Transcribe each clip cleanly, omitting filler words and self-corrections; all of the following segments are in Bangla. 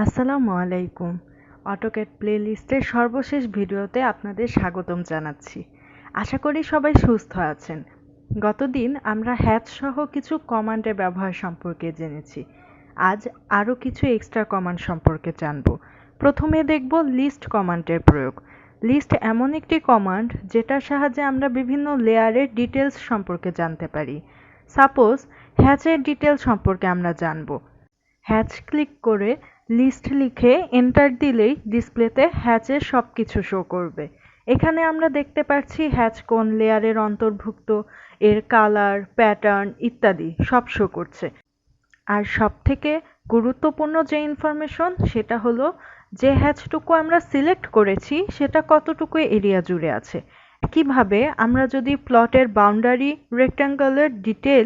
আসসালামু আলাইকুম। অটোক্যাড প্লেলিস্টের সর্বশেষ ভিডিওতে আপনাদের স্বাগতম জানাচ্ছি। আশা করি সবাই সুস্থ আছেন। গতদিন আমরা হ্যাচ সহ কিছু কমান্ডের ব্যবহার সম্পর্কে জেনেছি। আজ আরও কিছু এক্সট্রা কমান্ড সম্পর্কে জানব। প্রথমে দেখব লিস্ট কমান্ডের প্রয়োগ। লিস্ট এমন একটি কমান্ড যেটার সাহায্যে আমরা বিভিন্ন লেয়ারের ডিটেলস সম্পর্কে জানতে পারি। সাপোজ হ্যাচের ডিটেলস সম্পর্কে আমরা জানব। হ্যাচ ক্লিক করে লিস্ট লিখে এন্টার দিলেই ডিসপ্লেতে হ্যাচের সবকিছু শো করবে। এখানে আমরা দেখতে পাচ্ছি হ্যাচ কোন লেয়ারের অন্তর্ভুক্ত, এর কালার, প্যাটার্ন ইত্যাদি সব শো করছে। আর সবথেকে গুরুত্বপূর্ণ যে ইনফরমেশন সেটা হলো যে হ্যাচটুকু আমরা সিলেক্ট করেছি সেটা কতটুকু এরিয়া জুড়ে আছে। একইভাবে আমরা যদি প্লটের বাউন্ডারি রেক্ট্যাঙ্গলের ডিটেল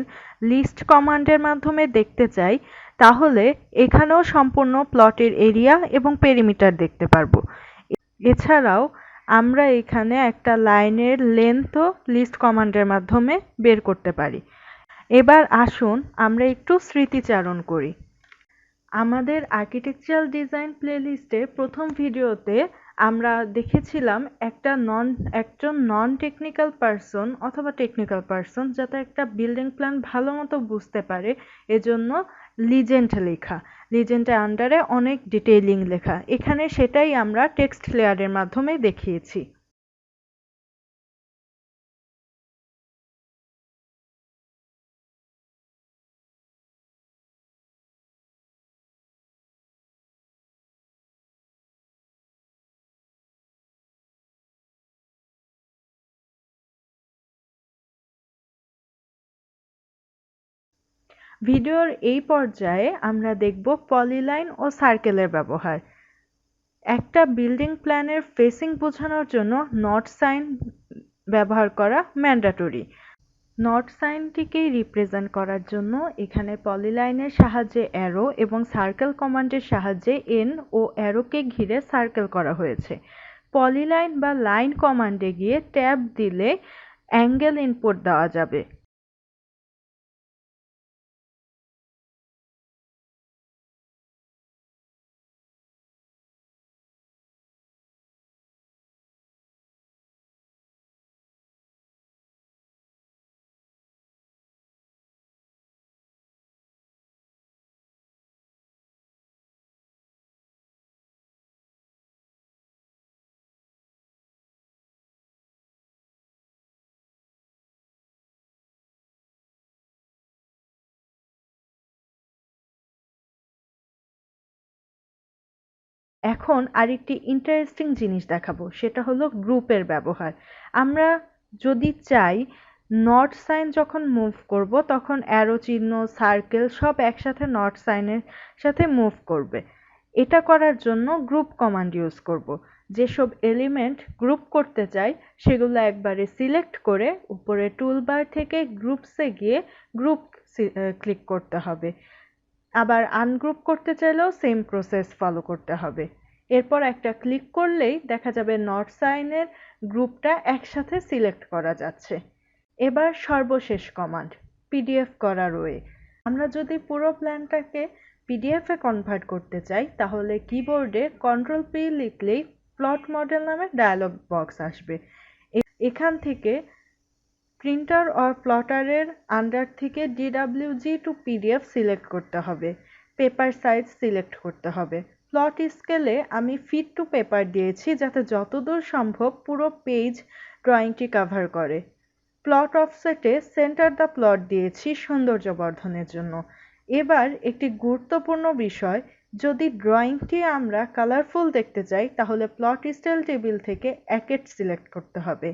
লিস্ট কমান্ডের মাধ্যমে দেখতে চাই তাহলে এখানেও সম্পূর্ণ প্লটের এরিয়া এবং পেরিমিটার দেখতে পারবো। এছাড়াও আমরা এখানে একটা লাইনের লেন্থও লিস্ট কমান্ডের মাধ্যমে বের করতে পারি। এবার আসুন আমরা একটু স্মৃতিচারণ করি। আমাদের আর্কিটেকচারাল ডিজাইন প্লেলিস্টে প্রথম ভিডিওতে আমরা দেখেছিলাম একজন নন টেকনিক্যাল পারসন অথবা টেকনিক্যাল পারসন যাতে একটা বিল্ডিং প্ল্যান ভালো মতো বুঝতে পারে এজন্য লিজেন্ড লেখা, লিজেন্ডের আন্ডারে অনেক ডিটেইলিং লেখা। এখানে সেটাই আমরা টেক্সট লেয়ারের মাধ্যমে দেখিয়েছি। ভিডিওর এই পর্যায়ে আমরা দেখব পলিলাইন ও সার্কেলের ব্যবহার। একটা বিল্ডিং প্ল্যানের ফেসিং বোঝানোর জন্য নট সাইন ব্যবহার করা ম্যান্ডেটরি। নট সাইনটিকেই রিপ্রেজেন্ট করার জন্য এখানে পলিলাইনের সাহায্যে অ্যারো এবং সার্কেল কমান্ডের সাহায্যে এন ও অ্যারোকে ঘিরে সার্কেল করা হয়েছে। পলিলাইন বা লাইন কমান্ডে গিয়ে ট্যাব দিলে অ্যাঙ্গেল ইনপুট দেওয়া যাবে। এখন আরেকটি ইন্টারেস্টিং জিনিস দেখাবো, সেটা হলো গ্রুপের ব্যবহার। আমরা যদি চাই নট সাইন যখন মুভ করব তখন অ্যারো চিহ্ন, সার্কেল সব একসাথে নট সাইনের সাথে মুভ করবে। এটা করার জন্য গ্রুপ কমান্ড ইউজ করব। যেসব এলিমেন্ট গ্রুপ করতে চাই সেগুলো একবারে সিলেক্ট করে উপরে টুলবার থেকে গ্রুপসে গিয়ে গ্রুপ ক্লিক করতে হবে। আবার আনগ্রুপ করতে চাইলেও সেম প্রসেস ফলো করতে হবে। এরপর একটা ক্লিক করলেই দেখা যাবে নট সাইনের গ্রুপটা একসাথে সিলেক্ট করা যাচ্ছে। এবার সর্বশেষ কমান্ড, পিডিএফ করার ওয়ে। আমরা যদি পুরো প্ল্যানটাকে পিডিএফে কনভার্ট করতে চাই তাহলে কিবোর্ডে Ctrl+P লিখলেই প্লট মডেল নামে ডায়ালগ বক্স আসবে। এখান থেকে প্রিন্টার অর প্লটারের আন্ডার থেকে ডিডব্লিউজি টু পিডিএফ সিলেক্ট করতে হবে। পেপার সাইজ সিলেক্ট করতে হবে। প্লট স্কেলে আমি ফিট টু পেপার দিয়েছি যাতে যতদূর সম্ভব পুরো পেজ ড্রয়িংটি কভার করে। প্লট অফসেটে সেন্টার দ্য প্লট দিয়েছি সৌন্দর্য বর্ধনের জন্য। এবার একটি গুরুত্বপূর্ণ বিষয়, যদি ড্রয়িংটি আমরা কালারফুল দেখতে চাই তাহলে প্লট স্টাইল টেবিল থেকে একেট সিলেক্ট করতে হবে।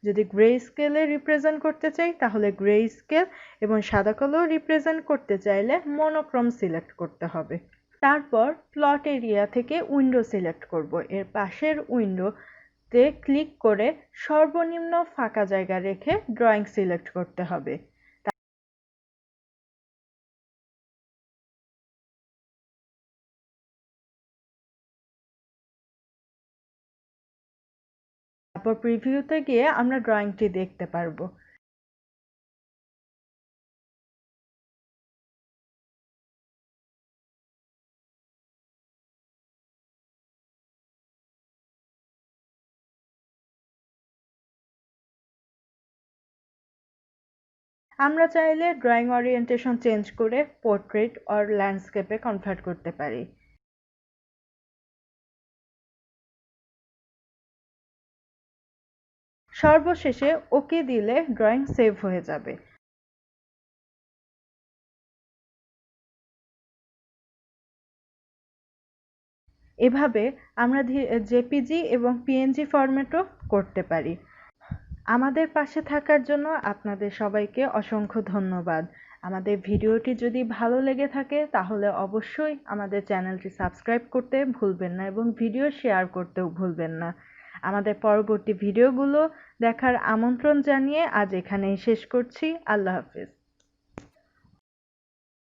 যদি গ্রে স্কেলে রিপ্রেজেন্ট করতে চাই তাহলে গ্রে স্কেল এবং সাদা কালো রিপ্রেজেন্ট করতে চাইলে মনোক্রোম সিলেক্ট করতে হবে। তারপর প্লট এরিয়া থেকে উইন্ডো সিলেক্ট করব। এর পাশের উইন্ডোতে ক্লিক করে সর্বনিম্ন ফাঁকা জায়গা রেখে ড্রয়িং সিলেক্ট করতে হবে। তারপর প্রিভিউতে গিয়ে আমরা ড্রয়িংটি দেখতে পারবো। আমরা চাইলে ড্রয়িং ওরিয়েন্টেশন চেঞ্জ করে পোর্ট্রেট অর ল্যান্ডস্কেপে কনভার্ট করতে পারি। সর্বশেষে ওকে দিলে ড্রয়িং সেভ হয়ে যাবে। এভাবে আমরা জেপিজি এবং পিএনজি ফরম্যাটও করতে পারি। আমাদের পাশে থাকার জন্য আপনাদের সবাইকে অসংখ্য ধন্যবাদ। আমাদের ভিডিওটি যদি ভালো লেগে থাকে তাহলে অবশ্যই আমাদের চ্যানেলটি সাবস্ক্রাইব করতে ভুলবেন না এবং ভিডিও শেয়ার করতেও ভুলবেন না। আমাদের পরবর্তী ভিডিওগুলো দেখার আমন্ত্রণ জানিয়ে আজ এখানেই শেষ করছি। আল্লাহ হাফেজ।